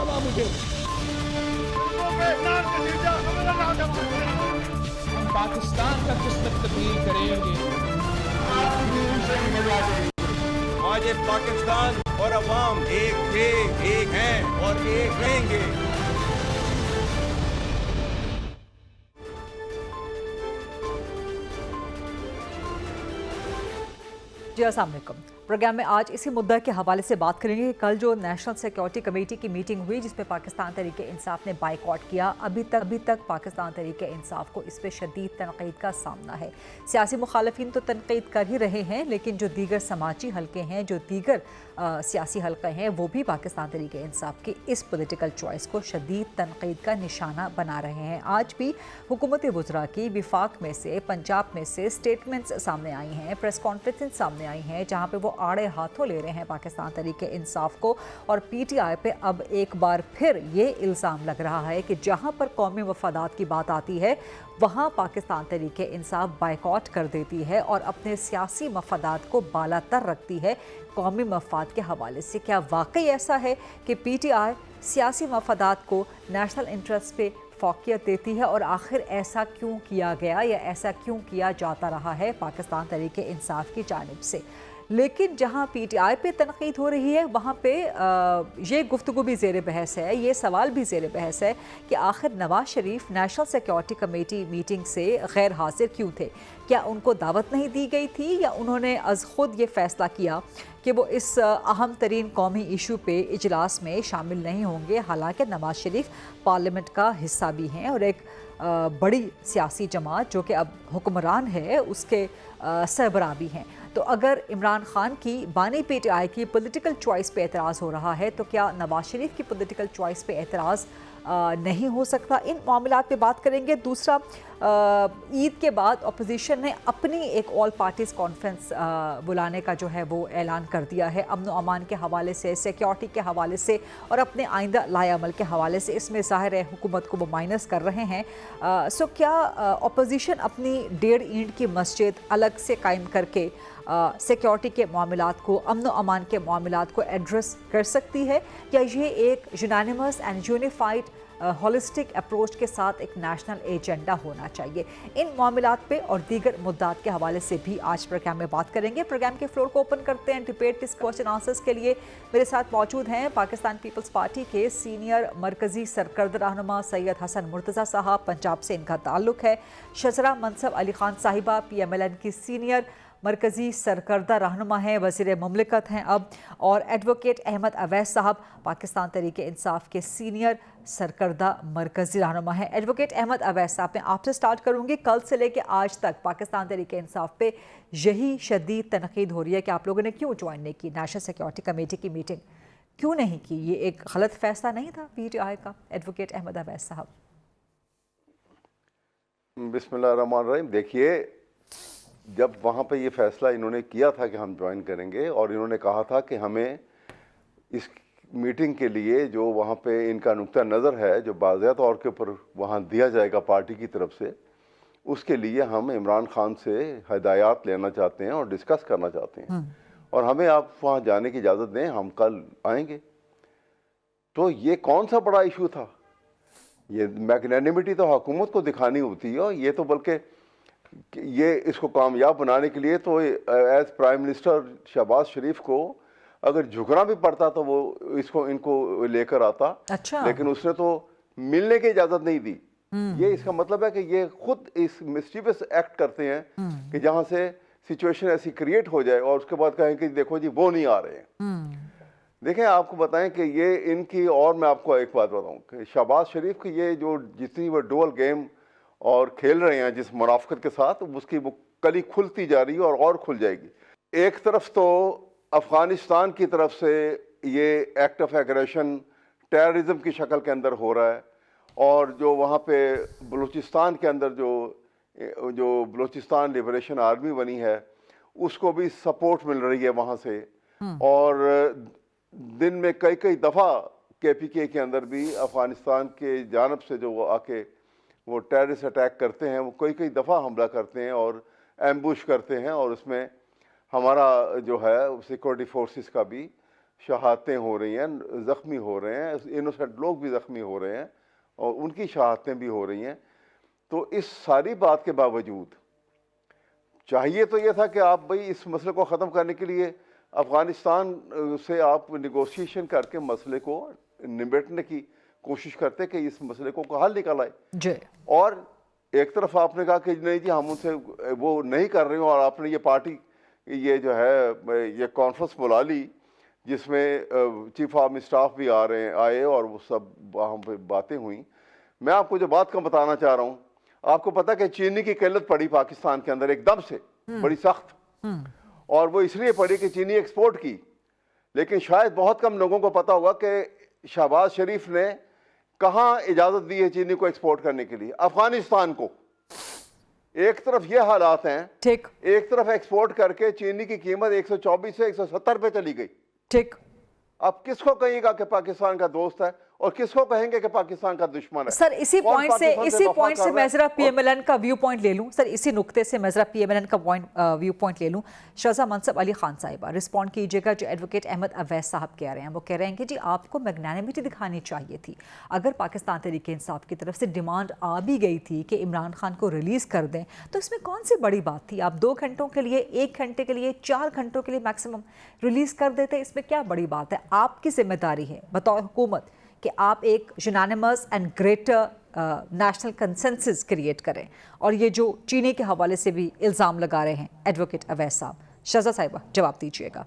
डाला मुझे। हम पाकिस्तान का किस्मत तब्दील करेंगे। आज ये पाकिस्तान और अवाम एक थे, एक हैं और एक रहेंगे। जी अस्सलाम वालेकुम। प्रोग्राम में आज इसी मुद्दा के हवाले से बात करेंगे कि कल जो नेशनल सिक्योरिटी कमेटी की मीटिंग हुई जिसमें पाकिस्तान तहरीक इंसाफ ने बाइकआउट किया, अभी तक पाकिस्तान तहरीक इंसाफ को इस पर शदीद तनकीद का सामना है। सियासी मुखालफिन तो तनकीद कर ही रहे हैं, लेकिन जो दीगर समाजी हल्के हैं, जो दीगर सियासी हल्के हैं, वो भी पाकिस्तान तहरीक इंसाफ की इस पोलिटिकल चॉइस को शदीद तनकीद का निशाना बना रहे हैं। आज भी हुकूमत वज़रा की विफाक में से, पंजाब में से स्टेटमेंट्स सामने आई हैं, प्रेस कॉन्फ्रेंस सामने आई हैं, जहाँ पे वो आड़े हाथों ले रहे हैं पाकिस्तान तहरीक इंसाफ को। और PTI पे अब एक बार फिर ये इल्ज़ाम लग रहा है कि जहाँ पर कौमी मफादात की बात आती है वहाँ पाकिस्तान तहरीक इंसाफ बाइकआउट कर देती है और अपने सियासी मफादात को बालातर रखती है कौमी मफाद के हवाले से। क्या वाकई ऐसा है कि PTI सियासी मफादात को नेशनल इंटरेस्ट पे फौकियत देती है, और आखिर ऐसा क्यों किया गया या ऐसा क्यों किया जाता रहा है पाकिस्तान तहरीक इंसाफ की जानिब से? लेकिन जहाँ PTI पे तनकीद हो रही है वहाँ पे ये गुफ्तगू भी ज़ेर बहस है, ये सवाल भी ज़ेर बहस है कि आखिर Nawaz Sharif national security committee meeting से गैर हाजिर क्यों थे? क्या उनको दावत नहीं दी गई थी या उन्होंने अज़ ख़ुद ये फ़ैसला किया कि वो इस अहम तरीन कौमी इशू पे इजलास में शामिल नहीं होंगे? हालांकि नवाज शरीफ पार्लियामेंट का हिस्सा भी हैं और एक बड़ी सियासी जमात जो कि अब हुक्मरान है उसके सरबराह भी हैं। तो अगर इमरान खान की बानी PTI की पॉलिटिकल चॉइस पे एतराज़ हो रहा है तो क्या नवाज शरीफ की पॉलिटिकल चॉइस पे एतराज़ नहीं हो सकता? इन मामलात पे बात करेंगे। दूसरा, ईद के बाद अपोजिशन ने अपनी एक ऑल पार्टीज़ कॉन्फ्रेंस बुलाने का जो है वो ऐलान कर दिया है, अमन व अमान के हवाले से, सिक्योरिटी के हवाले से और अपने आइंदा लाएअमल के हवाले से। इसमें ज़ाहिर है हुकूमत को वो माइनस कर रहे हैं। सो क्या अपोजिशन अपनी 1.5 ईंट की मस्जिद अलग से कायम करके सिक्योरिटी के मामलात को, अमन व अमान के मामलात को एड्रेस कर सकती है, या ये एक unanimous and unified holistic approach के साथ एक नेशनल एजेंडा होना चाहिए? इन मामलात पे और दीगर मुद्दात के हवाले से भी आज प्रोग्राम में बात करेंगे। प्रोग्राम के फ्लोर को ओपन करते हैं डिबेट क्वेश्चन आंसर्स के लिए। मेरे साथ मौजूद हैं पाकिस्तान पीपल्स पार्टी के सीनियर मरकजी सरकर्द रहनुमा सैयद हसन मुर्तज़ा साहब, पंजाब से इनका ताल्लुक है। शजरा मनसब अली खान साहिबा PMLN की सीनियर मरकज़ी सरकर्दा रहनुमा हैं, वज़ीर मुमलिकत हैं अब। और एडवोकेट अहमद अवैस साहब पाकिस्तान तहरीक इंसाफ के सीनियर सरकर्दा मरकज़ी रहनुमा हैं। एडवोकेट अहमद अवैस साहब, मैं आपसे स्टार्ट करूँगी। कल से लेकर आज तक पाकिस्तान तहरीक इंसाफ पे यही शदीद तनकीद हो रही है कि आप लोगों ने क्यों ज्वाइन नहीं की नेशनल सिक्योरिटी कमेटी की मीटिंग, क्यों नहीं की? ये एक गलत फैसला नहीं था PTI का? एडवोकेट अहमद अवैस साहब। बिस्मिल्लाहिर्रहमानिर्रहीम। देखिए, जब वहाँ पे ये फ़ैसला इन्होंने किया था कि हम ज्वाइन करेंगे और इन्होंने कहा था कि हमें इस मीटिंग के लिए जो वहाँ पे इनका नुक्ता नज़र है जो बाज़ाया तौर के ऊपर वहाँ दिया जाएगा पार्टी की तरफ से, उसके लिए हम इमरान खान से हिदायत लेना चाहते हैं और डिस्कस करना चाहते हैं और हमें आप वहाँ जाने की इजाज़त दें, हम कल आएंगे। तो ये कौन सा बड़ा इशू था? ये मैग्नेनिमिटी तो हुकूमत को दिखानी होती है, और ये तो बल्कि ये इसको कामयाब बनाने के लिए तो एज प्राइम मिनिस्टर शहबाज शरीफ को अगर झुकना भी पड़ता तो वो इनको लेकर आता। अच्छा। लेकिन उसने तो मिलने की इजाज़त नहीं दी। ये इसका मतलब है कि ये खुद इस मिस्टीवियस एक्ट करते हैं कि जहाँ से सिचुएशन ऐसी क्रिएट हो जाए और उसके बाद कहें कि देखो जी वो नहीं आ रहे हैं। देखें, आपको बताएं कि ये इनकी, और मैं आपको एक बात बताऊं कि शहबाज शरीफ की ये जो जितनी वो डुअल गेम और खेल रहे हैं जिस मुनाफिकत के साथ, उसकी वो कली खुलती जा रही है और खुल जाएगी। एक तरफ तो अफ़गानिस्तान की तरफ से ये एक्ट ऑफ एग्रेशन टेररिज्म की शक्ल के अंदर हो रहा है, और जो वहाँ पे बलूचिस्तान के अंदर जो बलूचिस्तान लिबरेशन आर्मी बनी है उसको भी सपोर्ट मिल रही है वहाँ से। और दिन में कई दफ़ा KPK के अंदर भी अफ़गानिस्तान के जानब से जो वो आके वो टेररिस्ट अटैक करते हैं, वो कई दफ़ा हमला करते हैं और एम्बुश करते हैं, और उसमें हमारा जो है सिक्योरिटी फोर्सेस का भी शहादतें हो रही हैं, ज़ख्मी हो रहे हैं, इनोसेंट लोग भी ज़ख्मी हो रहे हैं और उनकी शहादतें भी हो रही हैं। तो इस सारी बात के बावजूद चाहिए तो ये था कि आप भाई इस मसले को ख़त्म करने के लिए अफ़गानिस्तान से आप निगोशिएशन करके मसले को निबेटने की कोशिश करते कि इस मसले को हल निकल आए जी। और एक तरफ आपने कहा कि नहीं जी हम उनसे वो नहीं कर रहे हो और आपने ये पार्टी ये जो है ये कॉन्फ्रेंस बुला ली जिसमें चीफ ऑफ स्टाफ भी आए और वो सब वहाँ पे बातें हुई। मैं आपको जो बात का बताना चाह रहा हूँ, आपको पता कि चीनी की किल्लत पड़ी पाकिस्तान के अंदर एकदम से बड़ी सख्त, और वो इसलिए पड़ी कि चीनी एक्सपोर्ट की। लेकिन शायद बहुत कम लोगों को पता होगा कि शहबाज शरीफ ने कहाँ इजाजत दी है चीनी को एक्सपोर्ट करने के लिए, अफगानिस्तान को। एक तरफ ये हालात हैं, ठीक, एक तरफ एक्सपोर्ट करके चीनी की कीमत 124 से 170 पे चली गई। ठीक। अब किसको कहिएगा कि पाकिस्तान का दोस्त है और किसको कहेंगे कि पाकिस्तान का दुश्मन है? सर इसी पॉइंट से मैं जरा पीएमएलएन का व्यू पॉइंट ले लूं। सर इसी नुक्ते से मैं जरा पीएमएलएन का व्यू पॉइंट ले लूं। शहज़ाद मनसब अली खान साहिबा, रिस्पॉन्ड कीजिएगा। जो एडवोकेट अहमद अवैस साहब कह रहे हैं, वो कह रहे हैं कि जी आपको मैग्नानिमिटी दिखानी चाहिए थी। अगर पाकिस्तान तहरीक इंसाफ की तरफ से डिमांड आ भी गई थी कि इमरान खान को रिलीज़ कर दें, तो इसमें कौन सी बड़ी बात थी? आप 2 घंटों के लिए, 1 घंटे के लिए, 4 घंटों के लिए मैक्सिमम रिलीज़ कर देते, इसमें क्या बड़ी बात है? आपकी जिम्मेदारी है बतौर हुकूमत कि आप एक unanimous and greater national consensus create करें। और ये जो चीनी के हवाले से भी इल्ज़ाम लगा रहे हैं एडवोकेट अवैस साहब, शहज़ाद साहिबा जवाब दीजिएगा।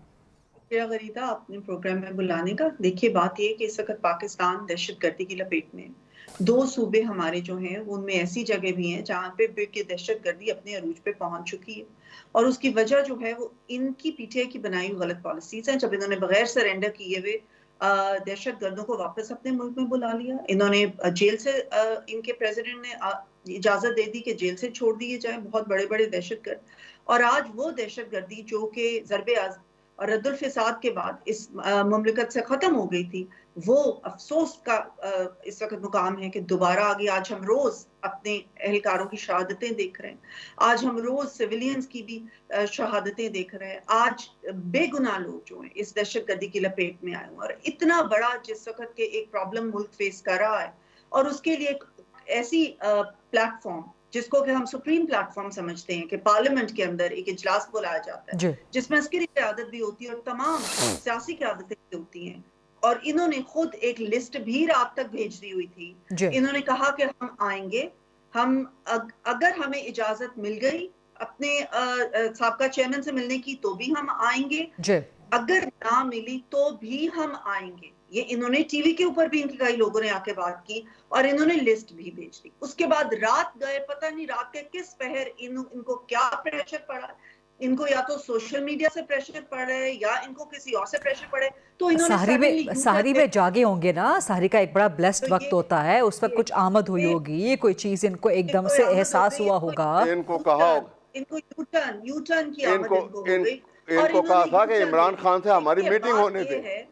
मेरा गरीदा अपने प्रोग्राम में बुलाने का। देखिए बात ये है कि इस वक्त पाकिस्तान दहशतगर्दी की लपेट में है। 2 सूबे हमारे जो हैं उनमें ऐसी जगह भी हैं जहाँ पे दहशतगर्दी अपने अरूज पे पहुंच चुकी है, और उसकी वजह जो है वो इनकी पीटीआई की बनाई हुई गलत पॉलिसीज हैं। जब इन्होंने बगैर सरेंडर किए हुए दहशतगर्दों को वापस अपने मुल्क में बुला लिया, इन्होंने जेल से इनके प्रेसिडेंट ने इजाजत दे दी कि जेल से छोड़ दिए जाए बहुत बड़े बड़े दहशतगर्द। और आज वो दहशतगर्दी जो कि ज़रबे और रद्दुल फिसाद के बाद इस मुमलिकत से खत्म हो गई थी, वो अफसोस का इस वक्त मुकाम है कि दोबारा आ गई। आज हम रोज अपने एहलकारों की शहादतें देख रहे हैं, आज हम रोज सिविलियंस की भी शहादतें देख रहे हैं। आज बेगुनाह लोग जो हैं इस दहशतगर्दी की लपेट में आए हुए, और इतना बड़ा जिस वक्त के एक प्रॉब्लम मुल्क फेस कर रहा है, और उसके लिए एक ऐसी प्लेटफॉर्म जिसको कि हम सुप्रीम प्लेटफॉर्म समझते हैं कि पार्लियामेंट के अंदर एक इजलास बुलाया जाता है जिसमें अस्करी क़यादत भी होती है और तमाम सियासी क़यादतें भी होती हैं। और इन्होंने खुद एक लिस्ट भी रात तक भेज दी हुई थी। इन्होंने कहा कि हम आएंगे, हम अगर हमें इजाजत मिल गई अपने साबका चेयरमैन से मिलने की तो भी हम आएंगे, अगर ना मिली तो भी हम आएंगे। ये इन्होंने टीवी के ऊपर भी इनके कई लोगों ने आके बात की और इन्होंने लिस्ट भी भेज दी। उसके बाद रात गए, पता नहीं रात के किस पहर इनको क्या प्रेशर पड़ा, इनको या तो सोशल मीडिया से प्रेशर पड़े या इनको किसी और से प्रेशर पड़े, तो इन्होंने साहरी में जागे होंगे ना। साहरी का एक बड़ा ब्लेस्ड वक्त होता है, उस वक्त कुछ आमद हुई होगी, कोई चीज इनको एकदम से एहसास हुआ होगा। इनको कहा इनको यूटर्न की आमद इनको हो गई। इनको कहा था कि इमरान खान से हमारी मीटिंग होने दे।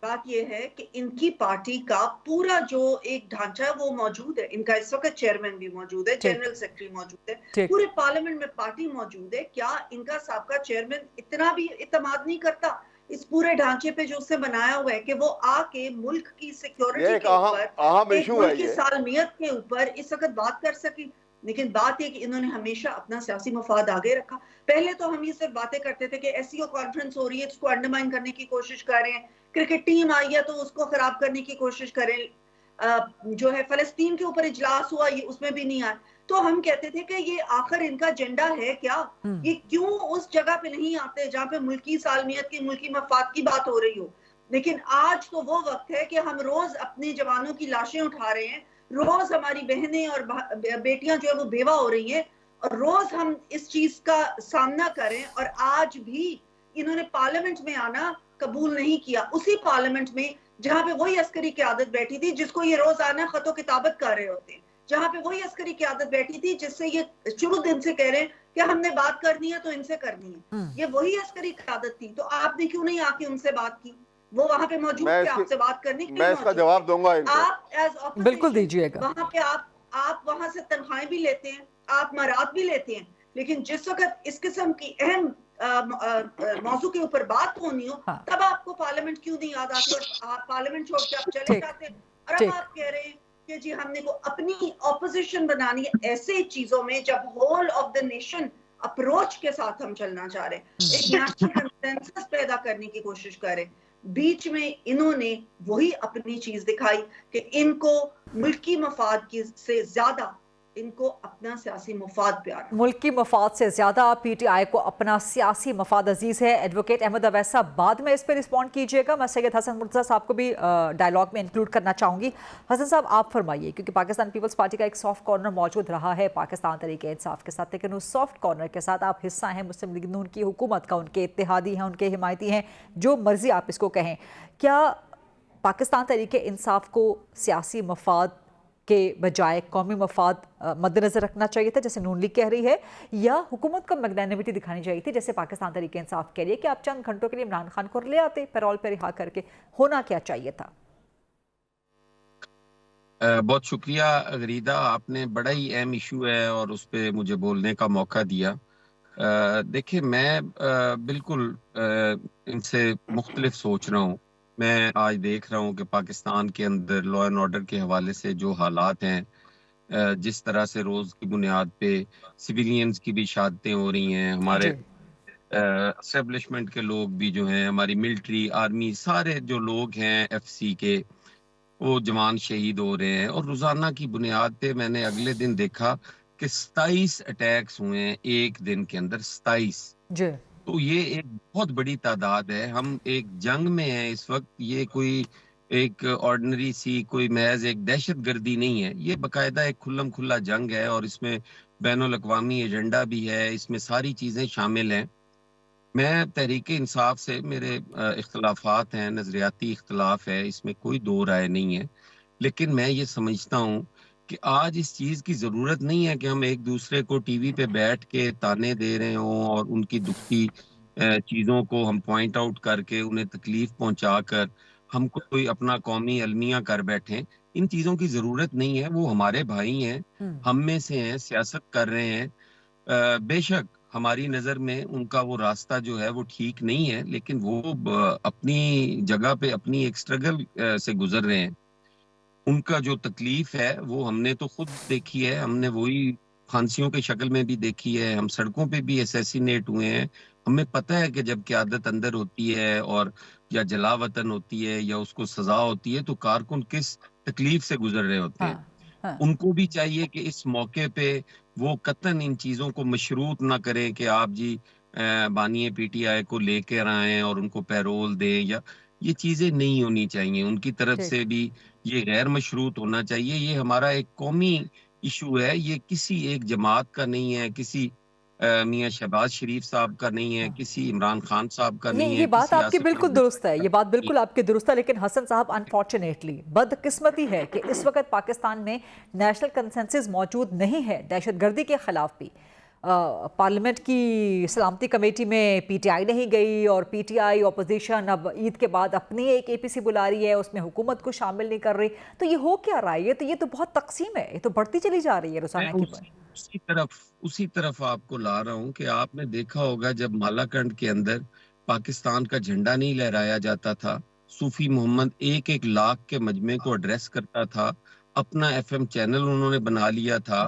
बात यह है कि इनकी पार्टी का पूरा जो एक ढांचा है वो मौजूद है। इनका इस वक्त चेयरमैन भी मौजूद है, जनरल सेक्रेटरी मौजूद है, पूरे पार्लियामेंट में पार्टी मौजूद है। क्या इनका साबका चेयरमैन इतना भी इत्मीनान नहीं करता इस पूरे ढांचे पे जो उससे बनाया हुआ है कि वो आके मुल्क की सिक्योरिटी के ऊपर, मुल्क की सालमियत के ऊपर इस वक्त बात कर सके? लेकिन बात यह कि इन्होंने हमेशा अपना सियासी मफाद आगे रखा। पहले तो हम ये सिर्फ बातें करते थे कि एससीओ कॉन्फ्रेंस हो रही है, उसको अंडरमाइन करने की कोशिश कर रहे हैं, क्रिकेट टीम आई है तो उसको खराब करने की कोशिश करें, जो है फलस्तीन के ऊपर इजलास हुआ ये उसमें भी नहीं आया। तो हम कहते थे कि ये आखिर इनका एजेंडा है क्या, ये क्यों उस जगह पे नहीं आते जहाँ पे मुल्की सालमियत की, मुल्की मफाद की बात हो रही हो। लेकिन आज तो वो वक्त है कि हम रोज अपने जवानों की लाशें उठा रहे हैं, रोज हमारी बहनें और बेटियां जो है वो बेवा हो रही हैं, और रोज हम इस चीज का सामना करें। और आज भी इन्होंने पार्लियामेंट में आना कबूल नहीं किया, उसी पार्लियामेंट में जहां पे वही अस्करी क़यादत बैठी थी जिसको ये रोजाना खतो किताबत कर रहे होते हैं, जहां पे वही अस्करी क़यादत बैठी थी जिससे ये शुरू दिन से कह रहे हैं कि हमने बात करनी है तो इनसे करनी है। ये वही अस्करी क़यादत थी, तो आपने क्यों नहीं आके उनसे बात की? वो वहां पे मौजूद थे आपसे बात करने के लिए। मैं इसका जवाब दूंगा इनको। आप एज बिल्कुल दीजिएगा। वहां पे आप वहां से तनख्वाहें भी लेते हैं, आप मरात भी लेते हैं, लेकिन जिस वक्त इस किस्म की अहम मौजू के ऊपर बात होनी हो, हाँ। तब आपको पार्लियामेंट क्यों नहीं याद आती और आप पार्लियामेंट छोड़ के आप चले जाते। और अब आप कह रहे हैं कि जी हमने को अपनी ऑपोजिशन बनानी है ऐसे चीजों में जब whole of the nation approach के साथ हम चलना चाह रहे हैं, एक नेशनल कंसेंसस पैदा करने की कोशिश करें। बीच में इन्होंने वही अपनी चीज दिखाई कि इनको मुल्की मफाद की से ज्यादा इनको अपना सियासी मफाद प्यारा, मुल्की मफाद से ज्यादा पीटीआई को अपना सियासी मफाद अजीज है। एडवोकेट अहमद अवैसा, बाद में इस पर रिस्पॉन्ड कीजिएगा। मैं सैयद हसन मुर्तज़ा साहब को भी डायलॉग में इंक्लूड करना चाहूंगी। हसन साहब, आप फरमाइए, क्योंकि पाकिस्तान पीपल्स पार्टी का एक सॉफ्ट कॉर्नर मौजूद रहा है पाकिस्तान तरीके इंसाफ के साथ, लेकिन उस सॉफ्ट कॉर्नर के साथ आप हिस्सा हैं मुस्लिम लीग नून की हुकूमत का, उनके इत्तेहादी हैं, उनके हिमायती हैं, जो मर्जी आप इसको कहें। क्या पाकिस्तान तरीके इंसाफ को सियासी मफाद के बजाय कौमी मफाद मद्देनजर रखना चाहिए था, जैसे नून लीग कह रही है, या हुकूमत को मैग्नेनिमिटी दिखानी चाहिए थी, जैसे पाकिस्तान तरीके इंसाफ कह रही है कि आप चंद घंटों के लिए इमरान खान को ले आते पैरोल पर रिहा करके? होना क्या चाहिए था? बहुत शुक्रिया गरीदा, आपने बड़ा ही अहम इशू है और उस पर मुझे बोलने का मौका दिया। देखिए, मैं बिल्कुल इनसे मुख्तलिफ सोच रहा हूँ। मैं आज देख रहा हूँ कि पाकिस्तान के अंदर लॉ एंड ऑर्डर के हवाले से जो हालात हैं, जिस तरह से रोज़ की बुनियाद पे सिविलियंस की भी शहादतें हो रही हैं, हमारे एस्टेब्लिशमेंट के लोग भी जो हैं, हमारी मिलिट्री आर्मी सारे जो लोग हैं एफसी के, वो जवान शहीद हो रहे हैं। और रोज़ाना की बुनियाद पे मैंने अगले दिन देखा कि 27 अटैक्स हुए हैं एक दिन के अंदर, 27। तो ये एक बहुत बड़ी तादाद है। हम एक जंग में हैं इस वक्त। ये कोई एक ऑर्डिनरी सी कोई महज एक दहशत गर्दी नहीं है, ये बाकायदा एक खुल्लम खुल्ला जंग है और इसमें बैनुल अक़वामी एजेंडा भी है, इसमें सारी चीज़ें शामिल हैं। मैं तहरीक इंसाफ से मेरे इख्तलाफात हैं, नज़रियाती इख्तलाफ है, इसमें कोई दो राय नहीं है, लेकिन मैं ये समझता हूँ कि आज इस चीज़ की ज़रूरत नहीं है कि हम एक दूसरे को टीवी पे बैठ के ताने दे रहे हों और उनकी दुखती चीज़ों को हम पॉइंट आउट करके उन्हें तकलीफ पहुंचा कर हम कोई अपना कौमी अलमिया कर बैठें। इन चीज़ों की ज़रूरत नहीं है। वो हमारे भाई हैं, हम में से हैं, सियासत कर रहे हैं। बेशक हमारी नज़र में उनका वो रास्ता जो है वो ठीक नहीं है, लेकिन वो अपनी जगह पे अपनी एक स्ट्रगल से गुजर रहे हैं। उनका जो तकलीफ है वो हमने तो खुद देखी है, हमने वही फांसियों की शक्ल में भी देखी है, हम सड़कों पे भी असैसिनेट हुए हैं। हमें पता है कि जब क़यादत अंदर होती है और या जलावतन होती है या उसको सजा होती है तो कारकुन किस तकलीफ से गुजर रहे होते हैं। उनको भी चाहिए कि इस मौके पे वो कतन इन चीज़ों को मशरूत ना करें कि आप जी बानिए पीटीआई को लेकर आए और उनको पैरोल दें, या ये चीज़ें नहीं होनी चाहिए। उनकी तरफ से भी ये गैर मशरूत होना चाहिए। ये हमारा एक कौमी इशू है, ये किसी एक जमात का नहीं है, किसी मियां शहबाज शरीफ साहब का नहीं है, किसी इमरान खान साहब का नहीं है। ये बात आपकी बिल्कुल दुरुस्त है, ये बात बिल्कुल आपकी दुरुस्त है, लेकिन हसन साहब, अनफॉर्चुनेटली बदकिस्मती है कि इस वक्त पाकिस्तान में नेशनल कंसेंसस मौजूद नहीं है दहशतगर्दी के खिलाफ भी। पार्लियामेंट की सलामती कमेटी में पीटीआई नहीं गई और पीटीआई ऑपोजिशन अब ईद के बाद अपनी एक एपीसी बुला रही है, उसमें हुकूमत को शामिल नहीं कर रही। तो ये हो क्या रहा है? ये तो बहुत तकसीम है, ये तो बढ़ती चली जा रही है रोजाना की। उसी तरफ आपको ला रहा हूँ कि आपने देखा होगा जब मालाकंड के अंदर पाकिस्तान का झंडा नहीं लहराया जाता था, सूफी मोहम्मद एक एक लाख के मजमे को एड्रेस करता था, अपना एफएम चैनल उन्होंने बना लिया था।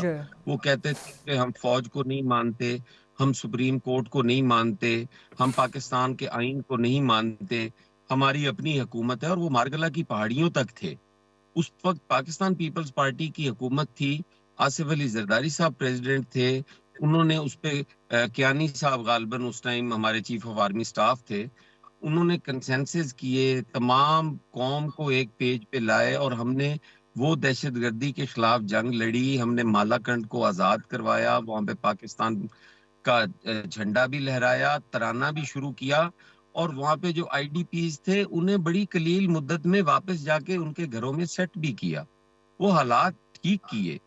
वो कहते थे कि हम फौज को नहीं मानते, हम सुप्रीम कोर्ट को नहीं मानते, हम पाकिस्तान के आइन को नहीं मानते, हमारी अपनी हुकूमत है। और वो मारगला की पहाड़ियों तक थे। उस वक्त पाकिस्तान पीपल्स पार्टी की हुकूमत थी, आसिफ अली जरदारी साहब प्रेसिडेंट थे, उन्होंने उस पर कियानी साहब गालबन उस टाइम हमारे चीफ ऑफ आर्मी स्टाफ थे, उन्होंने कंसेंसस किए, तमाम कौम को एक पेज पे लाए और हमने वो दहशतगर्दी के खिलाफ जंग लड़ी। हमने मालाकंड को आज़ाद करवाया, वहाँ पे पाकिस्तान का झंडा भी लहराया, तराना भी शुरू किया और वहाँ पे जो आईडीपीज थे उन्हें बड़ी कलील मुद्दत में वापस जाके उनके घरों में सेट भी किया, वो हालात ठीक किए।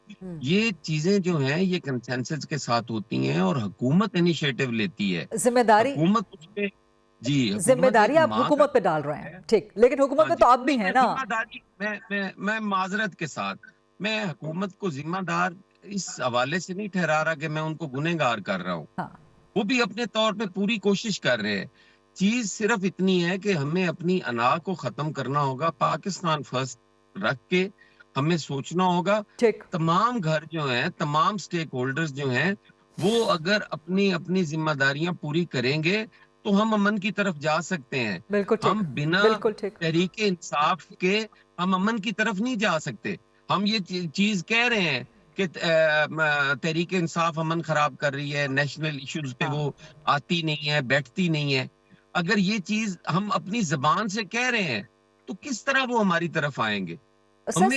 ये चीजें जो हैं ये कंसेंसस के साथ होती हैं और हुकूमत इनिशिएटिव लेती है। जिम्मेदारी हुकूमत उस पे जिम्मेदारी आप हुकूमत पे डाल रहे हैं, ठीक, लेकिन हुकूमत में तो आप भी हैं ना। मैं माजरत के साथ मैं हुकूमत को जिम्मेदार इस हवाले से नहीं ठहरा रहा कि मैं उनको गुनहगार कर रहा हूँ। वो भी अपने तौर पे पूरी कोशिश कर रहे हैं। चीज सिर्फ इतनी है कि हमें अपनी अना को खत्म करना होगा, पाकिस्तान फर्स्ट रख के हमें सोचना होगा। ठीक। तमाम घर जो हैं, तमाम स्टेक होल्डर्स जो हैं, वो अगर अपनी अपनी जिम्मेदारियां पूरी करेंगे तो हम अमन की तरफ जा सकते हैं। बिल्कुल ठीक, हम बिना बिल्कुल ठीक। तहरीके इंसाफ के हम अमन की तरफ नहीं जा सकते। हम ये चीज कह रहे हैं कि तहरीके इंसाफ अमन खराब कर रही है, नेशनल इश्यूज पे वो आती नहीं है, बैठती नहीं है। अगर ये चीज हम अपनी जबान से कह रहे हैं तो किस तरह वो हमारी तरफ आएंगे? सर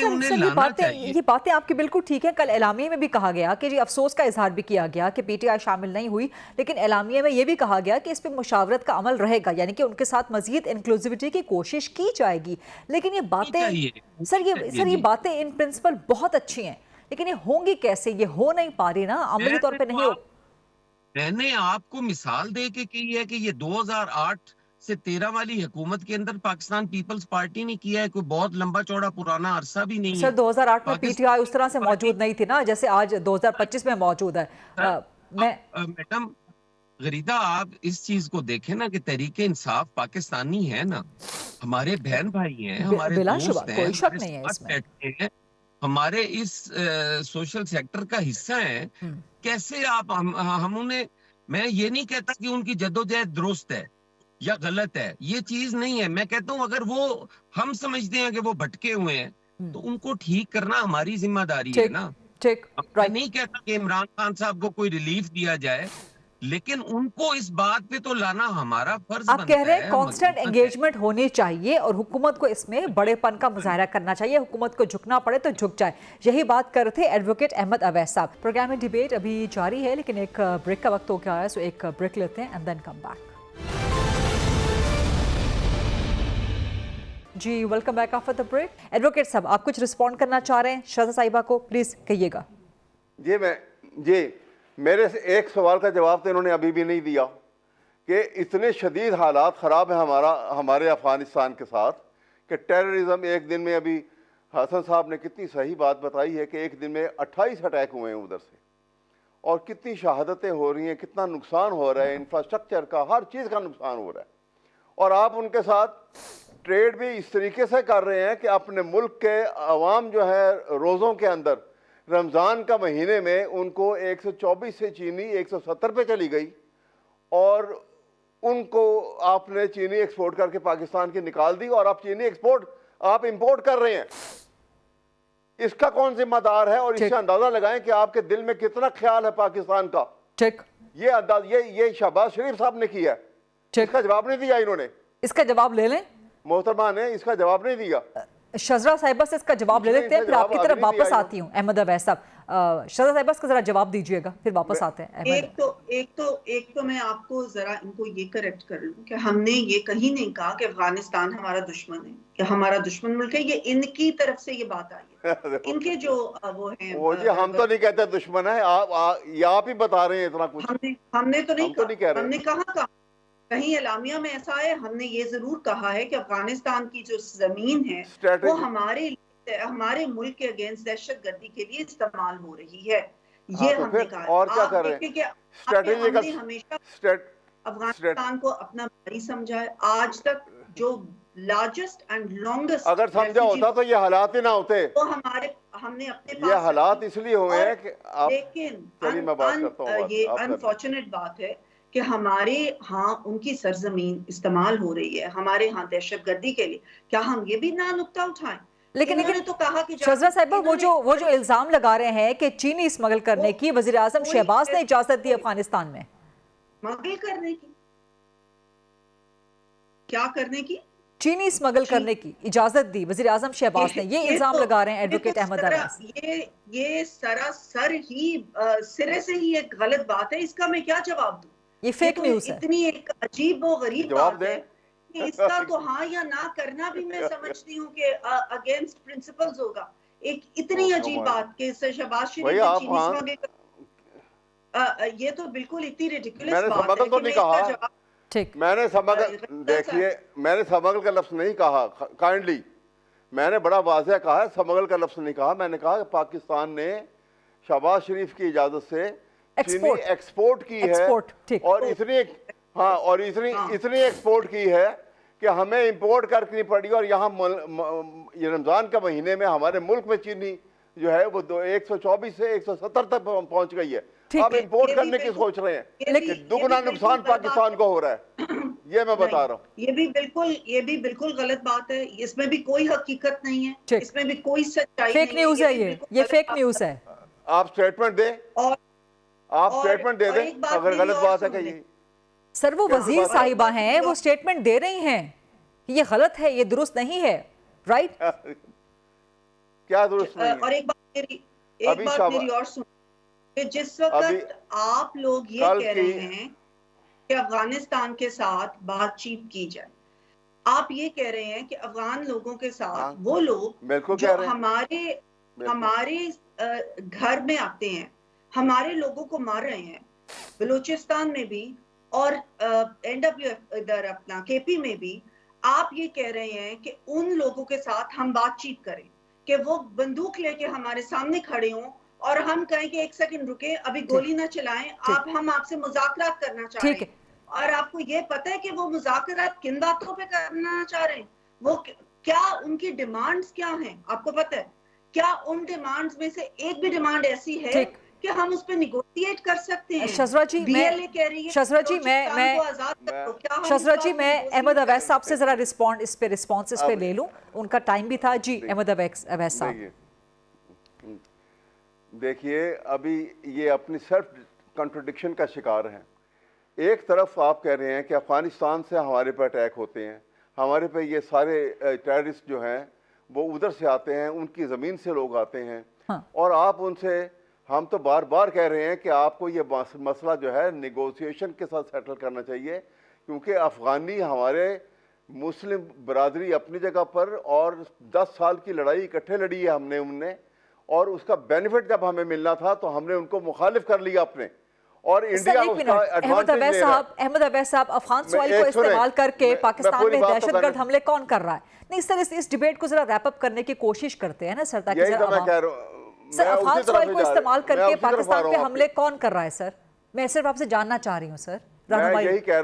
ये बातें आपकी बिल्कुल ठीक है। कल एलामिया में भी कहा गया कि जी अफसोस का इजहार भी किया गया कि पीटीआई शामिल नहीं हुई, लेकिन एलामिया में ये भी कहा गया कि इस पे मुशावरत का अमल रहेगा, यानी कि उनके साथ मजीद इंक्लूसिविटी की कोशिश की जाएगी। लेकिन ये बातें सर ये बातें इन प्रिंसिपल बहुत अच्छी हैं, लेकिन ये होंगी कैसे? ये हो नहीं पा रही ना, अमली तौर पर नहीं हो। मैंने आपको मिसाल दे के कही है कि ये 2008 से 13 वाली हुकूमत के अंदर पाकिस्तान पीपल्स पार्टी ने किया है, कोई बहुत लंबा चौड़ा पुराना अरसा भी नहीं है। सर 2008 में पीटीआई उस तरह से मौजूद नहीं थी ना जैसे आज 2025 में मौजूद है। मैडम गरीदा, आप इस चीज को देखें ना कि तहरीके इंसाफ पाकिस्तानी है ना, हमारे बहन भाई हैं, हमारे दोस्त हैं, कोई शक नहीं है इसमें, हमारे इस सोशल सेक्टर का हिस्सा है। कैसे आप हम उन्हें, मैं ये नहीं कहता कि उनकी जद्दोजहद दुरुस्त है या गलत है, ये चीज नहीं है। मैं कहता हूं अगर वो हम समझते हैं कि वो भटके हुए हैं तो उनको ठीक करना हमारी जिम्मेदारी है ना। ठीक। मैं नहीं कहता कि इमरान खान साहब को कोई रिलीफ दिया जाए, लेकिन उनको इस बात पे तो लाना हमारा फर्ज बनता है। आप कह रहे हैं कांस्टेंट एंगेजमेंट होनी चाहिए और हुकूमत को इसमें बड़ेपन का मुजाहरा करना चाहिए, हुकूमत को झुकना पड़े तो झुक जाए। यही बात कर रहे थे एडवोकेट अहमद अवैस साहब। प्रोग्राम में डिबेट अभी जारी है, लेकिन एक ब्रेक का वक्त हो गया है, सो एक ब्रेक लेते हैं एंड देन कम बैक। जी welcome back after the break. Advocate साहब, आप कुछ रिस्पॉन्ड करना चाह रहे हैं शहज़ाद साहिबा को, प्लीज कहिएगा। जी मेरे से एक सवाल का जवाब तो इन्होंने अभी भी नहीं दिया कि इतने शदीद हालात ख़राब है हमारे अफ़गानिस्तान के साथ कि टेररिज्म एक दिन में, अभी हसन साहब ने कितनी सही बात बताई है कि एक दिन में 28 अटैक हुए हैं उधर से, और कितनी शहादतें हो रही हैं, कितना नुकसान हो रहा है, इंफ्रास्ट्रक्चर का हर चीज़ का नुकसान हो रहा है। और आप उनके साथ ट्रेड भी इस तरीके से कर रहे हैं कि अपने मुल्क के अवाम जो है रोज़ों के अंदर रमज़ान का महीने में उनको 124 से चीनी 170 पे चली गई, और उनको आपने चीनी एक्सपोर्ट करके पाकिस्तान की निकाल दी, और आप चीनी आप इंपोर्ट कर रहे हैं। इसका कौन जिम्मेदार है? और इससे अंदाजा लगाएं कि आपके दिल में कितना ख्याल है पाकिस्तान का। ठीक। ये शहबाज शरीफ साहब ने किया है, इसका जवाब नहीं दिया इन्होंने। इसका जवाब ले लें मोहतरमा ने, इसका जवाब नहीं दिया। शजरा साहिबा से इसका जवाब ले लेते हैं, फिर आपकी तरफ वापस आती हूँ। अहमद अवैस साहब, शजरा साहिबा इसका जरा जवाब दीजिएगा, फिर वापस आते हैं। एक तो मैं आपको जरा इनको ये करेक्ट कर लूं कि हमने ये कहीं नहीं कहा कि अफगानिस्तान हमारा दुश्मन है या हमारा दुश्मन मुल्क है। ये इनकी तरफ से ये बात आई है, इनके जो वो हैं वो जी, हम तो नहीं कहते दुश्मन है, आप ही बता रहे हैं इतना कुछ। हमने तो नहीं कहा, हमने कहा कहीं एलामिया में ऐसा है। हमने ये जरूर कहा है कि अफगानिस्तान की जो जमीन है वो हमारे मुल्क के अगेंस्ट दहशतगर्दी के लिए इस्तेमाल हो रही है। ये तो हमने कहा। और क्या कर रहे हैं? हमने हमेशा अफगानिस्तान को अपना भाई समझा है। आज तक जो लार्जेस्ट एंड लॉन्गेस्ट, अगर समझा होता तो ये हालात ही ना होते। तो हमने अपने पास ये हालात इसलिए हुए हैं कि आप, लेकिन ये अनफॉर्चुनेट बात है कि हमारे यहाँ उनकी सरजमीन इस्तेमाल हो रही है हमारे यहाँ दहशतगर्दी के लिए। क्या हम ये भी ना नुक्ता उठाएं? लेकिन तो कहा कि शजरा साहिबा, वो जो इल्जाम लगा रहे हैं कि चीनी स्मगल करने की वजीर आजम शहबाज ने इजाजत दी अफगानिस्तान में, स्मगल करने की, क्या करने की? चीनी स्मगल करने की इजाजत दी वजीर आजम शहबाज ने, ये इल्जाम लगा रहे हैं एडवोकेट अहमद अवैस। ये सरासर ही सिरे से ही एक गलत बात है। इसका मैं क्या जवाब दूं? ये फेक न्यूज़ है। इतनी एक अजीब व गरीब बात है कि इसका तो हाँ या ना करना भी मैं समझती हूँ कि अगेंस्ट प्रिंसिपल्स होगा। एक इतनी अजीब बात कि शहबाज शरीफ ने चीनी स्मगल, ये तो बिल्कुल इतनी रिडिकुलस बात है कि मैं इसका जवाब। ठीक, मैंने स्मगल का लफ्ज नहीं कहा, काइंडली मैंने बड़ा वाज़ेह कहा है, स्मगल का लफ्ज नहीं कहा। मैंने कहा कि पाकिस्तान ने शहबाज शरीफ की इजाजत से एक्सपोर्ट एक्सपोर्ट की एक्सपोर्ट, है ठीक। और इतनी एक्सपोर्ट की है कि हमें इंपोर्ट करनी पड़ी। और यहाँ ये रमजान के महीने में हमारे मुल्क में चीनी जो है वो 124 से 170 तक पहुंच गई है। अब इंपोर्ट करने की सोच रहे हैं, लेकिन दुगना नुकसान पाकिस्तान को हो रहा है। ये मैं बता रहा हूँ। ये भी बिल्कुल गलत बात है। इसमें भी कोई हकीकत नहीं है, इसमें भी कोई सच्चाई नहीं है। फेक न्यूज है, ये फेक न्यूज है। आप स्टेटमेंट दें, आप स्टेटमेंट दे दें अगर गलत बात है। कि सर वो वजीर साहिबा हैं, वो स्टेटमेंट दे रही हैं कि ये गलत है, ये दुरुस्त नहीं है, राइट? क्या दुरुस्त नहीं है? और एक बात मेरी और सुन कि जिस वक्त आप लोग ये कह रहे हैं कि अफगानिस्तान के साथ बातचीत की जाए, आप ये कह रहे हैं कि अफगान लोगों के साथ वो लोग जो हमारे घर में आते हैं, हमारे लोगों को मार रहे हैं, बलूचिस्तान में भी और इधर अपना केपी में भी, आप ये कह रहे हैं कि उन लोगों के साथ हम बातचीत करें, कि वो बंदूक लेके हमारे सामने खड़े हों और हम कहें कि एक सेकंड रुके, अभी गोली ना चलाएं, हम आपसे मुज़ाकरात करना चाह रहे हैं। और आपको ये पता है कि वो मुज़ाकरात किन बातों पे करना चाह रहे हैं? वो क्या उनकी डिमांड्स क्या हैं? आपको पता है? क्या उन डिमांड्स में से एक भी डिमांड ऐसी है कि हम उस पे निगोशिएट कर सकते हैं? शजरा जी, मैं अहमद अवैस साहब से जरा रिस्पॉन्स इस पे ले लूं, उनका टाइम भी था जी। अहमद अवैस साहब, देखिए अभी ये अपनी सेल्फ कॉन्ट्रडिक्शन का शिकार हैं। एक तरफ आप कह रहे हैं कि अफगानिस्तान से हमारे पे अटैक होते हैं, हमारे पे ये सारे टेररिस्ट जो हैं वो उधर से आते हैं, उनकी ज़मीन से लोग आते हैं। और आप उनसे, हम तो बार बार कह रहे हैं कि आपको ये मसला जो है निगोशिएशन के साथ सेटल करना चाहिए, क्योंकि अफ़गानी हमारे मुस्लिम बरादरी अपनी जगह पर और 10 साल की लड़ाई इकट्ठे लड़ी है हमने उनने, और उसका बेनिफिट जब हमें मिलना था तो हमने उनको मुखालिफ कर लिया अपने, और इंडिया उसका एडवांटेज ले रहा है। अहमद अवैस साहब, अफगान सॉइल को इस्तेमाल करके पाकिस्तान में दहशतगर्द हमले कौन कर रहा है? नहीं सर, इस डिबेट को जरा रैप अप करने की कोशिश करते हैं ना सर, ताकि सर अफगान सॉइल को इस्तेमाल करके पाकिस्तान पे हमले कौन कर रहा है? सर मैं सिर्फ आपसे जानना चाह रही हूँ सर। मैं यही कह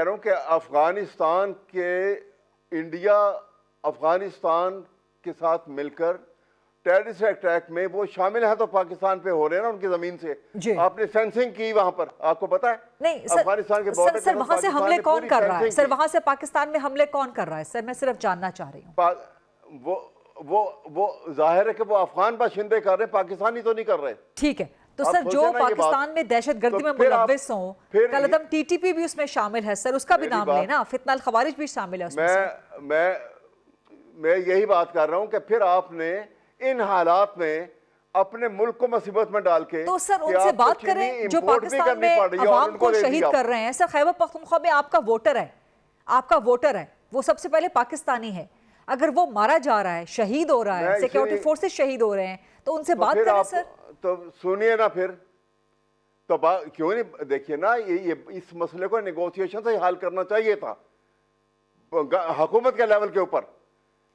रहा हूँ कि अफगानिस्तान के इंडिया अफगानिस्तान के साथ मिलकर टेररिस्ट अटैक में वो शामिल है, तो पाकिस्तान पे हो रहे हैं ना उनकी जमीन से। आपने फेंसिंग की वहां पर, आपको पता है? नहीं सर, अफगानिस्तान के बॉर्डर सर वहां से हमले कौन कर रहा है? सर वहां से पाकिस्तान में हमले कौन कर रहा है? सर मैं सिर्फ जानना चाह रही हूँ। वो जाहिर है कि वो अफगान बाशिंदे कर रहे हैं, पाकिस्तानी तो नहीं कर रहे। ठीक है, तो सर जो पाकिस्तान में दहशतगर्दी में मुलव्विस हो, कलदम टीटीपी भी उसमें शामिल है सर, उसका भी नाम लेना, फितना अल खवारिज भी शामिल है उसमें। मैं यही बात कर रहा हूँ कि फिर आपने इन हालात में अपने मुल्क को मुसीबत में डाल के, तो सर उनसे बात करें जो पाकिस्तान में अवाम को शहीद कर रहे हैं। सर खैबर पख्तूनख्वा में आपका वोटर है, वो सबसे पहले पाकिस्तानी है। अगर वो मारा जा रहा है, शहीद हो रहा है, सिक्योरिटी फोर्सेस शहीद हो रहे हैं, तो उनसे बात करें सर। तो सुनिए ना, फिर तो क्यों नहीं? देखिए ना, ये इस मसले को नेगोशिएशन से हल करना चाहिए था हुकूमत के लेवल के ऊपर।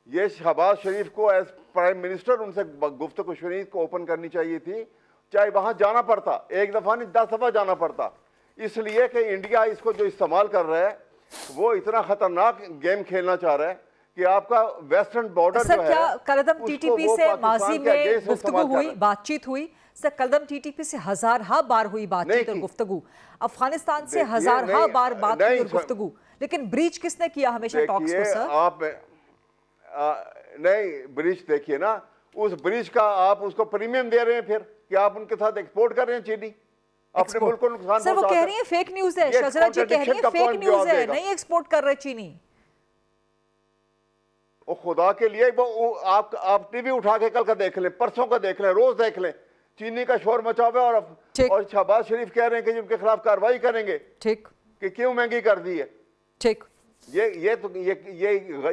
ये शहबाज शरीफ को एज प्राइम मिनिस्टर उनसे गुफ्तगू शरीफ को ओपन करनी चाहिए थी, चाहे वहां जाना पड़ता, एक दफा नहीं 10 दफा जाना पड़ता। इसलिए कि इंडिया इसको जो इस्तेमाल कर रहा है वो इतना खतरनाक गेम खेलना चाह रहा है कि आपका वेस्टर्न बॉर्डर जो है, क्या कलदम टीटीपी से माजी में गुफ्तगू हुई, बातचीत हुई? सर कलदम टीटीपी से हजारहा बार हुई बातचीत और गुफ्तगू, अफगानिस्तान से हजारहा बार बात हुई और गुफ्तगू, लेकिन ब्रीच किसने किया हमेशा टॉक्स को सर? आप नहीं, ब्रिज देखिए ना, उस ब्रिज का आप उसको प्रीमियम दे रहे हैं फिर कि आप उनके साथ एक्सपोर्ट कर रहे हैं चीनी, अपने मुल्क को नुकसान। सर वो कह रही है फेक न्यूज है, शजरा जी कह रही है फेक न्यूज है, नहीं एक्सपोर्ट कर रहे चीनी। वो खुदा के लिए, वो आप टीवी उठा के कल का देख लें, परसों का देख लें, रोज देख लें, चीनी का शोर मचा हुआ है। और शहबाज शरीफ कह रहे हैं कि उनके खिलाफ कार्रवाई करेंगे। ठीक, कि क्यों महंगी कर दी है। ठीक, ये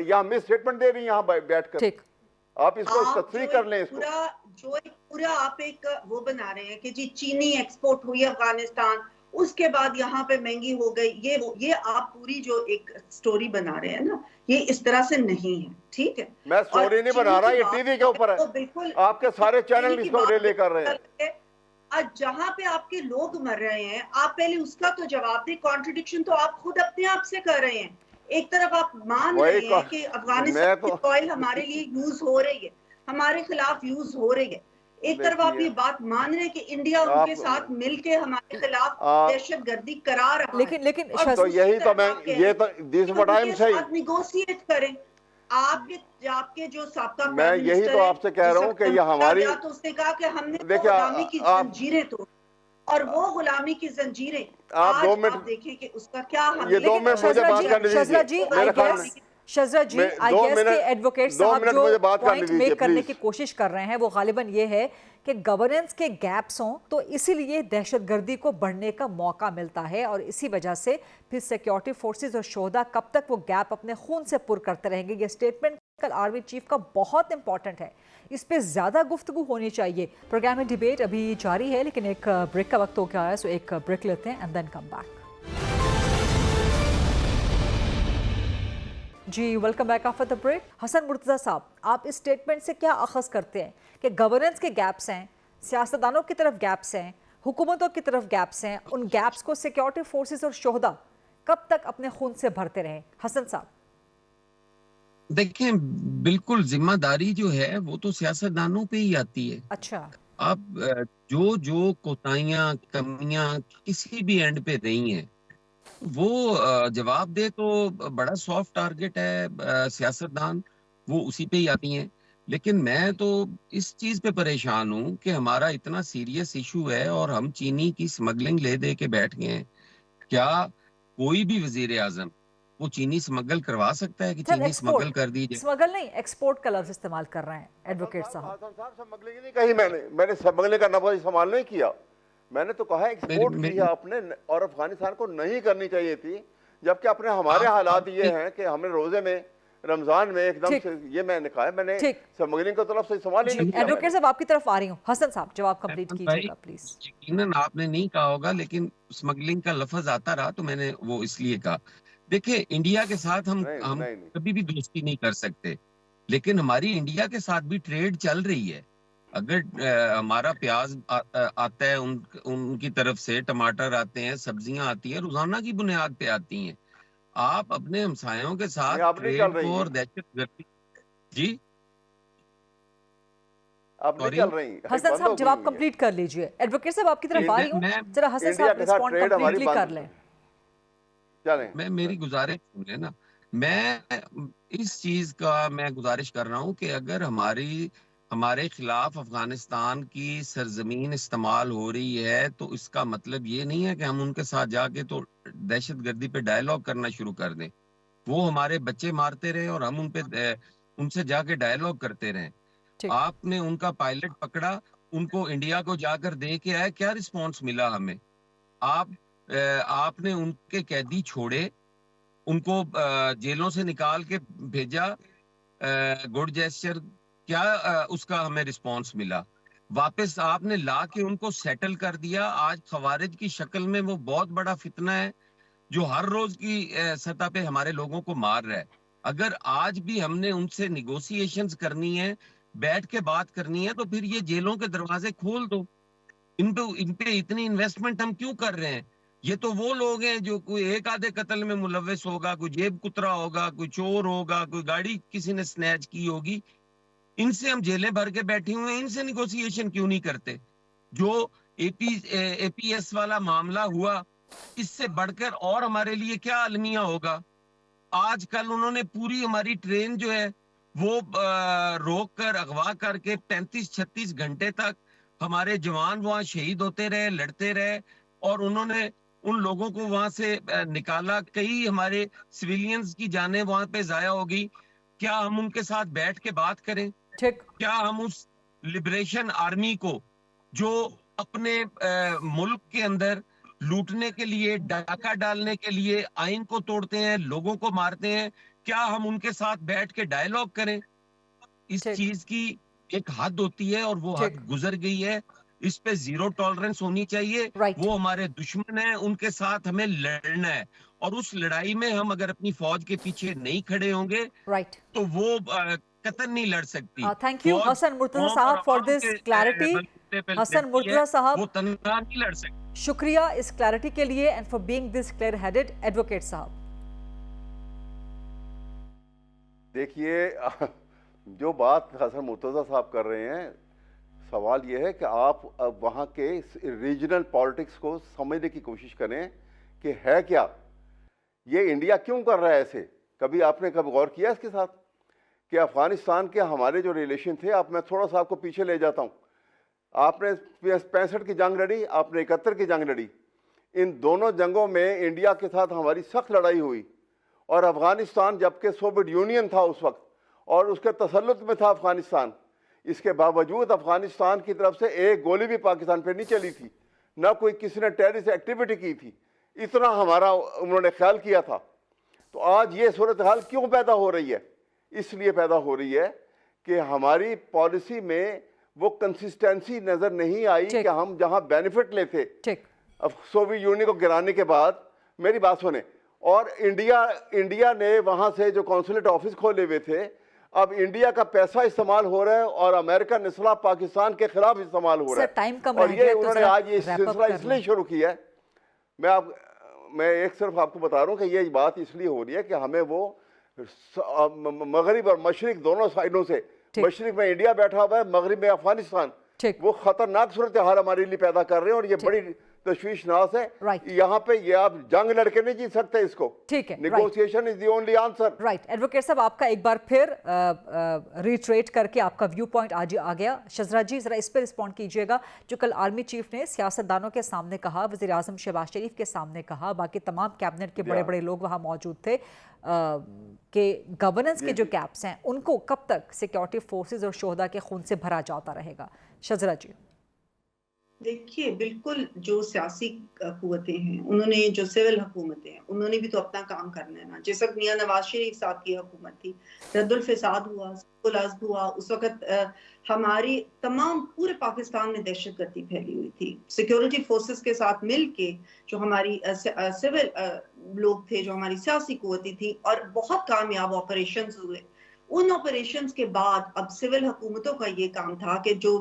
यहाँ मिस स्टेटमेंट दे रही है यहाँ बैठकर। ठीक, आप इसको तस्वीर कर लें इसको। पूरा आप एक वो बना रहे हैं कि जी चीनी एक्सपोर्ट हुई अफगानिस्तान, उसके बाद यहाँ पे महंगी हो गई, ये आप पूरी जो एक स्टोरी बना रहे हैं ना, ये इस तरह से नहीं है। ठीक है, मैं स्टोरी नहीं बना रहा, ये टीवी के ऊपर है, तो बिल्कुल आपके सारे चैनल इसको ले कर रहे हैं। आज जहां पे आपके लोग मर रहे हैं, आप पहले उसका तो जवाब दें। कॉन्ट्रडिक्शन तो आप खुद अपने आप से कर रहे हैं। एक तरफ आप मान रहे हैं कि अफगानिस्तान की ऑयल हमारे लिए यूज हो रही है, हमारे खिलाफ यूज हो रही है। एक तरफ आप ये बात मान रहे हैं कि इंडिया उनके साथ मिलके हमारे खिलाफ दहशतगर्दी करा रहा है। लेकिन तो यही तो मैं ये तो this what I am saying, negotiate करें। आपके जो साबका मैं यही तो आपसे कह रहा हूँ कि ये हमारी, तो उसने कहा कि हमने देखिए गुलामी की जंजीरें तोड़, और वो गुलामी की जंजीरें आप 2 मिनट देखें कि उसका क्या हम, ये 2 मिनट मुझे बात करने दीजिए। शज़रा जी, आई गेस के एडवोकेट साहब जो पॉइंट मेक करने की कोशिश कर रहे हैं वो गालिबन ये है कि गवर्नेंस के गैप्स हों तो इसीलिए दहशतगर्दी को बढ़ने का मौका मिलता है, और इसी वजह से फिर सिक्योरिटी फोर्सेस और शोहदा कब तक वो गैप अपने खून से पुर करते रहेंगे। ये स्टेटमेंट कल आर्मी चीफ का बहुत इंपॉर्टेंट है, इस पे ज़्यादा गुफ्तगू होनी चाहिए। प्रोग्राम में डिबेट अभी जारी है, लेकिन एक ब्रेक का वक्त हो गया है, सो एक ब्रेक लेते हैं एंड देन कम बैक। जी welcome back after the break. Hasan Murtaza साहब, आप इस स्टेटमेंट से क्या अखज़ करते हैं कि गवर्नेंस के गैप्स हैं, सियासतदानों की तरफ गैप्स हैं, हुकूमतों की तरफ गैप्स हैं, उन गैप्स को सिक्योरिटी फोर्सेस और शोहदा कब तक अपने खून से भरते रहे? हसन साहब देखें, बिल्कुल जिम्मेदारी जो है वो तो सियासतदानों पे ही आती है। अच्छा, अब जो कोताहियां कमियां किसी भी एंड पे रही हैं वो जवाब दे तो बड़ा सॉफ्ट टारगेट है सियासतदान, वो उसी पे ही आती हैं। लेकिन मैं तो इस चीज पे परेशान हूँ कि हमारा इतना सीरियस इशू है और हम चीनी की स्मगलिंग ले दे के बैठ गए हैं। क्या कोई भी वजीर आजम वो चीनी स्मगल करवा सकता है कि चीनी स्मगल कर दी जाए? स्मगल नहीं, एक्सपोर्ट का लफ्ज इस्तेमाल कर रहे हैं एडवोकेट साहब। स्मगलिंग नहीं कही मैंने स्मगलिंग करना बहुत इस्तेमाल नहीं किया। मैंने तो कहा एक्सपोर्ट किया आपने, और अफगानिस्तान को नहीं करनी चाहिए थी, जबकि अपने हमारे हालात ये हैं कि हमने रोजे में रमजान में एकदम से ये मैंने कहा है, मैंने स्मगलिंग की तरफ से इस्तेमाल ही नहीं किया। एडवोकेट साहब आपकी तरफ आ रही हूँ। हसन साहब जवाब कंप्लीट कीजिएगा प्लीज। यकीनन आपने नहीं कहा होगा, लेकिन स्मगलिंग का लफ्ज आता रहा तो मैंने वो इसलिए कहा। देखिए, इंडिया के साथ हम कभी भी दोस्ती नहीं कर सकते, लेकिन हमारी इंडिया के साथ भी ट्रेड चल रही है। अगर हमारा प्याज आता है उनकी तरफ से, टमाटर आते हैं, सब्जियां आती हैं, रोजाना की बुनियाद पे आती हैं। आप अपने हमसायों के साथ ट्रेड को और दहशतगर्दी जी आप नहीं चल रही। हसन साहब जवाब कंप्लीट कर लीजिए। एडवोकेट साहब आपकी तरफ आ रही हूं, जरा हसन साहब रिस्पॉन्ड कंप्लीटली कर लें। मैं मेरी गुजारिश सुन लेना। मैं इस चीज का मैं गुजारिश कर रहा हूं कि अगर हमारे खिलाफ अफगानिस्तान की सरजमीन इस्तेमाल हो रही है तो इसका मतलब ये नहीं है कि हम उनके साथ जाके तो दहशतगर्दी पे डायलॉग करना शुरू कर दें। वो हमारे बच्चे मारते रहे और हम उनसे जाके डायलॉग करते रहे। आपने उनका पायलट पकड़ा, उनको इंडिया को जाकर दे के आए, क्या रिस्पॉन्स मिला हमें? आपने उनके कैदी छोड़े, उनको जेलों से निकाल के भेजा, गुड जेस्चर, क्या उसका हमें रिस्पांस मिला? वापस आपने ला के उनको सेटल कर दिया। आज खवारिज की शक्ल में वो बहुत बड़ा फितना है जो हर रोज की सतह पे हमारे लोगों को मार रहा है। अगर आज भी हमने उनसे निगोशिएशंस करनी है, बैठ के बात करनी है, तो फिर ये जेलों के दरवाजे खोल दो। इन पे इतनी इन्वेस्टमेंट हम क्यों कर रहे हैं? ये तो वो लोग हैं जो कोई एक आधे कत्ल में मुलव्वस होगा, कोई जेब कुतरा होगा, कोई चोर होगा, कोई गाड़ी किसी ने स्नैच की होगी। इनसे हम जेलें भर के बैठे हुए हैं, इनसे निगोशिएशन क्यों नहीं करते? जो एपीएस वाला मामला हुआ, इससे बढ़कर और हमारे लिए क्या अलमिया होगा? आजकल उन्होंने पूरी हमारी ट्रेन जो है वो रोक कर अगवा करके 35-36 घंटे तक हमारे जवान वहां शहीद होते रहे, लड़ते रहे, और उन्होंने उन लोगों को वहां से निकाला। कई हमारे सिविलियंस की जानें वहां पे जाया होगी। क्या हम उनके साथ बैठ के बात करें? क्या हम उस लिबरेशन आर्मी को जो अपने मुल्क के अंदर लूटने के लिए, डाका डालने के लिए आइन को तोड़ते हैं, लोगों को मारते हैं, क्या हम उनके साथ बैठ के डायलॉग करें? इस चीज की एक हद होती है और वो हद गुजर गई है। इस पे जीरो टॉलरेंस होनी चाहिए। वो हमारे दुश्मन है, उनके साथ हमें लड़ना है, और उस लड़ाई में हम अगर अपनी फौज के पीछे नहीं खड़े होंगे तो वो कतई नहीं लड़ सकती। थैंक यू हसन मुर्तजा साहब फॉर दिस क्लैरिटी। बलबूते पे हसन लड़ती है, मुर्तजा साहब, वो तनहा नहीं लड़ सकती। शुक्रिया इस क्लैरिटी के लिए and for being this clear headed. Advocate साहब, देखिए जो बात हसन मुर्तजा साहब कर रहे हैं, सवाल यह है कि आप अब वहाँ के रीजनल पॉलिटिक्स को समझने की कोशिश करें कि है क्या, ये इंडिया क्यों कर रहा है ऐसे। कभी आपने कभी गौर किया इसके साथ कि अफगानिस्तान के हमारे जो रिलेशन थे, अब मैं थोड़ा सा आपको पीछे ले जाता हूँ। आपने 65 की जंग लड़ी, आपने 71 की जंग लड़ी। इन दोनों जंगों में इंडिया के साथ हमारी सख्त लड़ाई हुई और अफगानिस्तान जबकि सोवियत यूनियन था उस वक्त और उसके तसल्लुत में था अफगानिस्तान, इसके बावजूद अफगानिस्तान की तरफ से एक गोली भी पाकिस्तान पे नहीं चली थी, ना कोई किसी ने टेररिस्ट एक्टिविटी की थी। इतना हमारा उन्होंने ख्याल किया था। तो आज ये सूरत हाल क्यों पैदा हो रही है? इसलिए पैदा हो रही है कि हमारी पॉलिसी में वो कंसिस्टेंसी नजर नहीं आई कि हम जहां बेनिफिट लेते अब सोवियत यूनियन को गिराने के बाद, मेरी बात सुने, और इंडिया ने वहां से जो कॉन्सुलेट ऑफिस खोले हुए थे, अब इंडिया का पैसा इस्तेमाल हो रहा है और अमेरिकन इसलाह पाकिस्तान के खिलाफ इस्तेमाल हो रहा है। और ये उन्होंने आज ये सिलसिला इसलिए शुरू किया है। मैं एक सिर्फ आपको बता रहा हूँ कि ये बात इसलिए हो रही है कि हमें वो मगरिब और मशरिक दोनों साइडों से, मशरिक में इंडिया बैठा हुआ है, मगरिब में अफगानिस्तान, वो खतरनाक सूरत हाल हमारे लिए पैदा कर रहे हैं और ये बड़ी तशवीशनास है। यहाँ पे ये आप जंग लड़के नहीं जीत सकते इसको। ठीक है, negotiation is the only answer. Right. Advocate साहब, आपका एक बार फिर रिट्रेट करके आपका व्यू पॉइंट आज आ गया। शजरा जी, जरा इस पर रिस्पॉन्ड कीजिएगा। जो कल आर्मी चीफ ने सियासतदानों के सामने कहा, वज़ीर आज़म शहबाज शरीफ के सामने कहा, बाकी तमाम कैबिनेट के बड़े बड़े लोग वहाँ मौजूद थे, कि गवर्नेंस के जो गैप्स हैं उनको कब तक सिक्योरिटी फोर्सेस और शोहदा के खून से भरा जाता रहेगा? शजरा जी। देखिए, बिल्कुल जो सियासी कुव्वतें हैं, उन्होंने जो सिविल हुकूमतें हैं, उन्होंने भी तो अपना काम करना है ना। जिस वक्त मियां नवाज शरीफ साहब की हुकूमत थी, रद्दुल फिसाद हुआ, अज़द हुआ, उस वक्त हमारी तमाम पूरे पाकिस्तान में दहशतगर्दी फैली हुई थी। सिक्योरिटी फोर्सेस के साथ मिलके जो हमारी सिविल लोग थे, जो हमारी सियासी कुव्वतें थी, और बहुत कामयाब ऑपरेशंस हुए। उन ऑपरेशंस के बाद अब सिविल हुकूमतों का ये काम था कि जो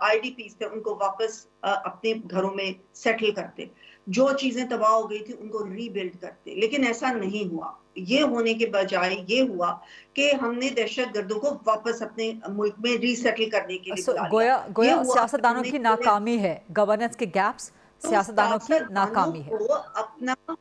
आईडीपीज थे उनको वापस अपने घरों में सेटल करते, जो चीजें तबाह हो गई थी उनको रीबिल्ड करते। लेकिन ऐसा नहीं हुआ। ये होने के बजाय ये हुआ कि हमने दहशतगर्दों को वापस अपने मुल्क में रीसेटल करने के लिए गोया सियासतदानों की नाकामी है, गवर्नेंस के गैप्स सियासतदानों की नाकामी है। अपना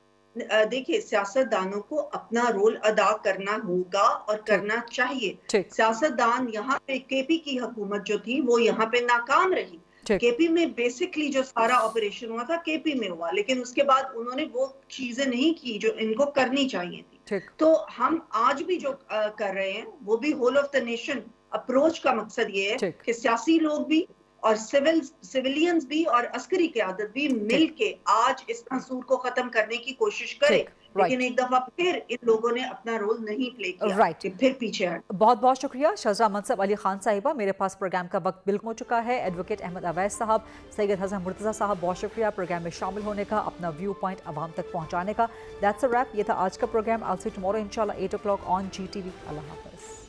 देखिए, सियासतदानों को अपना रोल अदा करना होगा और करना चाहिए। सियासतदान यहाँ पे केपी की हुकूमत जो थी वो यहाँ पे नाकाम रही। केपी में बेसिकली जो सारा ऑपरेशन हुआ था केपी में हुआ, लेकिन उसके बाद उन्होंने वो चीजें नहीं की जो इनको करनी चाहिए थी। तो हम आज भी जो कर रहे हैं वो भी whole of the nation approach का मकसद ये है कि सियासी लोग भी और सिविलियंस भी और अस्करी क़यादत भी मिलके आज इस मंसूर को खत्म करने की कोशिश करें। लेकिन एक दफा फिर इन लोगों ने अपना रोल नहीं प्ले किया, फिर पीछे हट। बहुत बहुत शुक्रिया शजरा मनसब अली खान साहिबा। मेरे पास प्रोग्राम का वक्त बिल्कुल हो चुका है। एडवोकेट अहमद अवैस साहब, सैयद हसन मुर्तजा साहब, बहुत शुक्रिया प्रोग्राम में शामिल होने का, अपना व्यू पॉइंट आवाम तक पहुंचाने का। That's a wrap. ये था आज का programme. I will see you tomorrow इंशाल्लाह 8 o'clock ऑन GTV। अल्लाह हाफ़िज़।